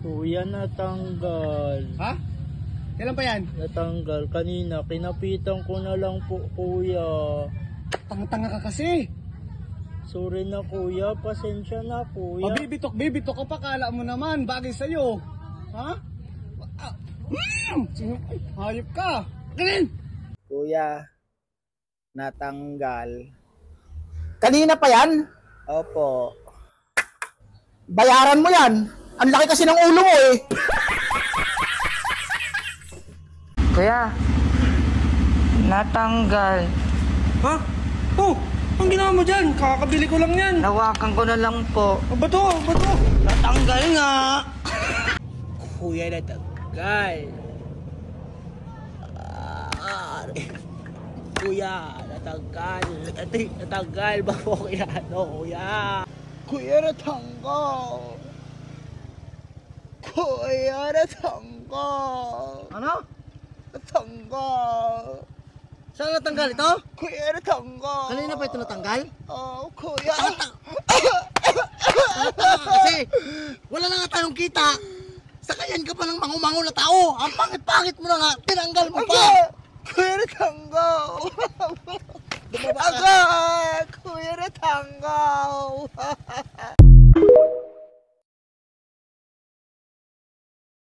Kuya, natanggal. Ha? Kailan pa yan? Natanggal. Kanina, kinapitan ko na lang po, kuya. Tanga-tanga ka kasi. Sorry na, kuya. Pasensya na, kuya. Bibitok ka pa. Kala mo naman. Bagay sa'yo. Ha? Hayop ka. Ganun. Kuya, natanggal. Kanina pa yan? Opo. Bayaran mo yan. Ang laki kasi ng ulo mo eh. Kuya, natanggal. Ha? Oh, ang ginawa mo dyan? Kakabili ko lang yan. Nawakan ko na lang po. Bato. Natanggal nga. Kuya, natanggal. Kuya, natanggal. Natanggal ba po kaya kuya? Kuya, natanggal. Kuya, natanggal. Ano? Natanggal. Saan natanggal ito? Kuya, natanggal. Kanina pa ito natanggal? Oh, kuya. Kasi wala na nga tayong kita. Sakayan ka pa ng mangumango na tao. Ang pangit-pangit mo na nga. Tinanggal mo pa. Kuya, natanggal. Bumaba ka. Agad. Kuya, natanggal.